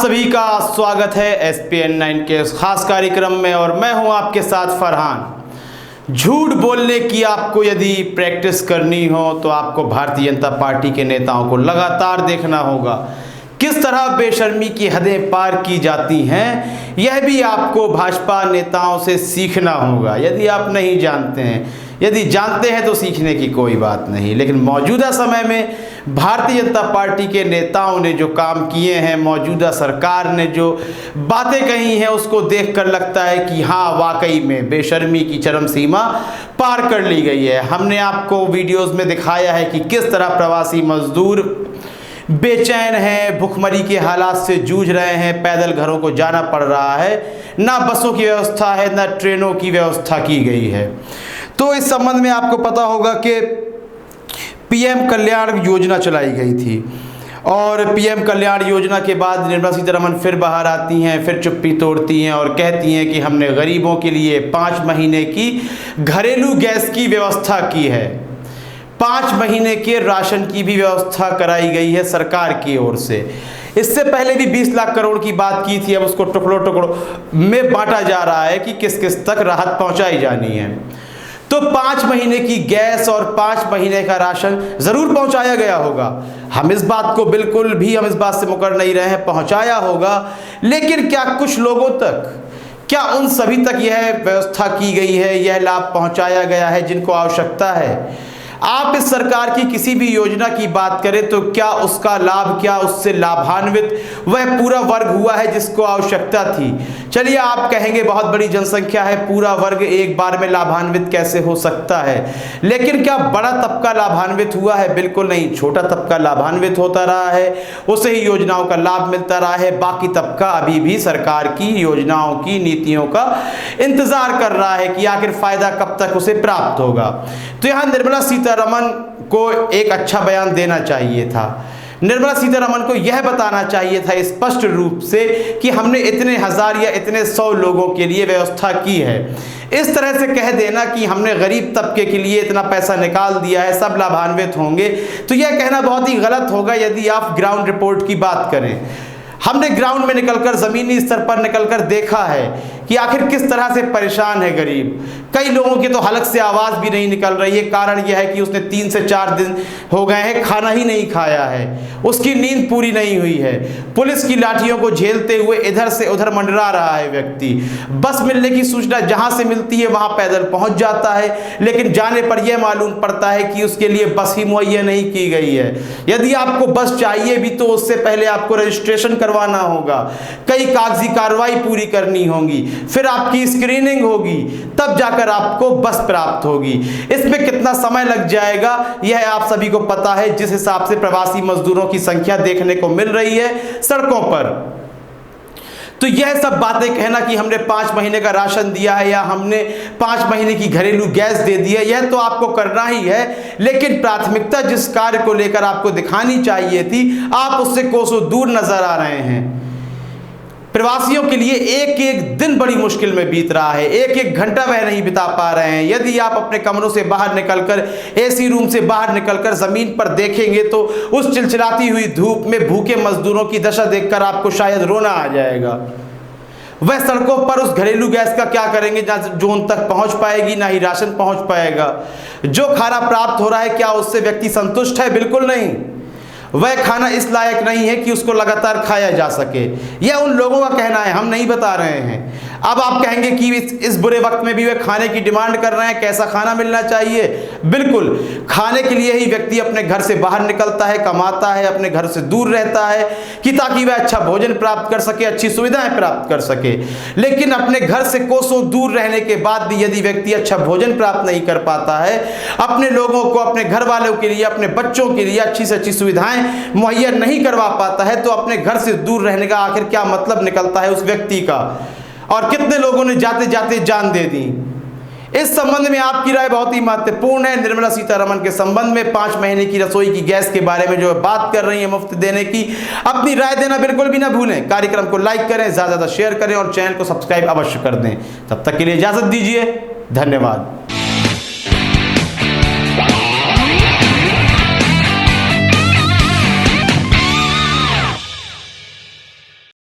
सभी का स्वागत है SPN9 के इस खास कार्यक्रम में और मैं हूं आपके साथ फरहान। झूठ बोलने की आपको यदि प्रैक्टिस करनी हो तो आपको भारतीय जनता पार्टी के नेताओं को लगातार देखना होगा। किस तरह बेशर्मी की हदें पार की जाती हैं, यह भी आपको भाजपा नेताओं से सीखना होगा। यदि आप नहीं जानते हैं, यदि जानते हैं तो सीखने की कोई बात नहीं, लेकिन मौजूदा समय में भारतीय जनता पार्टी के नेताओं ने जो काम किए हैं, मौजूदा सरकार ने जो बातें कही हैं, उसको देखकर लगता है कि हाँ, वाकई में बेशर्मी की चरम सीमा पार कर ली गई है। हमने आपको वीडियोस में दिखाया है कि किस तरह प्रवासी मजदूर बेचैन हैं, भुखमरी के हालात से जूझ रहे हैं, पैदल घरों को जाना पड़ रहा है, ना बसों की व्यवस्था है, ना ट्रेनों की व्यवस्था की गई है। तो इस संबंध में आपको पता होगा कि PM कल्याण योजना चलाई गई थी और PM कल्याण योजना के बाद निर्मला सीतारमण फिर बाहर आती हैं, फिर चुप्पी तोड़ती हैं और कहती हैं कि हमने गरीबों के लिए 5 महीने की घरेलू गैस की व्यवस्था की है, 5 महीने के राशन की भी व्यवस्था कराई गई है सरकार की ओर से। इससे पहले भी 20 लाख करोड़ की बात की थी, अब उसको टुकड़ों टुकड़ों में बांटा जा रहा है कि किस किस तक राहत पहुंचाई जानी है। तो 5 महीने की गैस और 5 महीने का राशन जरूर पहुंचाया गया होगा, हम इस बात को बिल्कुल भी हम इस बात से मुकर नहीं रहे हैं, पहुंचाया होगा। लेकिन क्या कुछ लोगों तक, क्या उन सभी तक यह व्यवस्था की गई है, यह लाभ पहुंचाया गया है जिनको आवश्यकता है? आप इस सरकार की किसी भी योजना की बात करें तो क्या उसका लाभ, क्या उससे लाभान्वित वह पूरा वर्ग हुआ है जिसको आवश्यकता थी? चलिए, आप कहेंगे बहुत बड़ी जनसंख्या है, पूरा वर्ग एक बार में लाभान्वित कैसे हो सकता है? लेकिन क्या बड़ा तबका लाभान्वित हुआ है? बिल्कुल नहीं, छोटा तबका लाभान्वित होता रहा है, उसे ही योजनाओं का लाभ मिलता रहा है। बाकी तबका अभी भी सरकार की योजनाओं की नीतियों का इंतजार कर रहा है कि आखिर फायदा कब तक उसे प्राप्त होगा। तो यहाँ निर्मला सीतारमण को एक अच्छा बयान देना चाहिए था। निर्मला सीतारमण को यह बताना चाहिए था स्पष्ट रूप से कि हमने इतने हजार या इतने 100 लोगों के लिए व्यवस्था की है। इस तरह से कह देना कि हमने गरीब तबके के लिए इतना पैसा निकाल दिया है, सब लाभान्वित होंगे, तो यह कहना बहुत ही गलत होगा यदि आप ग्राउंड रिपोर्ट की बात करें। हमने ग्राउंड में निकलकर, जमीनी स्तर पर निकलकर देखा है कि आखिर किस तरह से परेशान है गरीब। कई लोगों के तो हलक से आवाज भी नहीं निकल रही है। कारण यह है कि उसने 3 से 4 दिन हो गए हैं खाना ही नहीं खाया है, उसकी नींद पूरी नहीं हुई है। पुलिस की लाठियों को झेलते हुए इधर से उधर मंडरा रहा है व्यक्ति। बस मिलने की सूचना जहां से मिलती है वहां पैदल पहुंच जाता है, लेकिन जाने पर यह मालूम पड़ता है कि उसके लिए बस ही मुहैया नहीं की गई है। यदि आपको बस चाहिए भी तो उससे पहले आपको रजिस्ट्रेशन करवाना होगा, कई कागजी कार्रवाई पूरी करनी होगी, फिर आपकी स्क्रीनिंग होगी, तब जाकर आपको बस प्राप्त होगी। इसमें कितना समय लग जाएगा यह आप सभी को पता है, जिस हिसाब से प्रवासी मजदूरों की संख्या देखने को मिल रही है सड़कों पर। तो यह सब बातें कहना कि हमने 5 महीने का राशन दिया है या हमने 5 महीने की घरेलू गैस दे दी है, यह तो आपको करना ही है, लेकिन प्राथमिकता जिस कार्य को लेकर आपको दिखानी चाहिए थी, आप उससे कोसों दूर नजर आ रहे हैं। प्रवासियों के लिए एक एक दिन बड़ी मुश्किल में बीत रहा है, एक एक घंटा वह नहीं बिता पा रहे हैं। यदि आप अपने कमरों से बाहर निकलकर, AC रूम से बाहर निकलकर जमीन पर देखेंगे तो उस चिलचिलाती हुई धूप में भूखे मजदूरों की दशा देखकर आपको शायद रोना आ जाएगा। वह सड़कों पर उस घरेलू गैस का क्या करेंगे जो उन तक पहुंच पाएगी, ना ही राशन पहुंच पाएगा। जो खाना प्राप्त हो रहा है, क्या उससे व्यक्ति संतुष्ट है? बिल्कुल नहीं। वह खाना इस लायक नहीं है कि उसको लगातार खाया जा सके। यह उन लोगों का कहना है, हम नहीं बता रहे हैं। अब आप कहेंगे कि इस बुरे वक्त में भी वे खाने की डिमांड कर रहे हैं, कैसा खाना मिलना चाहिए? बिल्कुल, खाने के लिए ही व्यक्ति अपने घर से बाहर निकलता है, कमाता है, अपने घर से दूर रहता है कि ताकि वह अच्छा भोजन प्राप्त कर सके, अच्छी सुविधाएं प्राप्त कर सके। लेकिन अपने घर से कोसों दूर रहने के बाद भी यदि व्यक्ति अच्छा भोजन प्राप्त नहीं कर पाता है, अपने लोगों को, अपने घर वालों के लिए, अपने बच्चों के लिए अच्छी से अच्छी सुविधाएं मुहैया नहीं करवा पाता है, तो अपने घर से दूर रहने का आखिर क्या मतलब निकलता है उस व्यक्ति का? और कितने लोगों ने जाते जाते जान दे दी। इस संबंध में आपकी राय बहुत ही महत्वपूर्ण है। निर्मला सीतारमण के संबंध में 5 महीने की रसोई की गैस के बारे में जो बात कर रही है मुफ्त देने की, अपनी राय देना बिल्कुल भी ना भूलें। कार्यक्रम को लाइक करें, ज्यादा से ज्यादा शेयर करें और चैनल को सब्सक्राइब अवश्य कर दें। तब तक के लिए इजाजत दीजिए, धन्यवाद।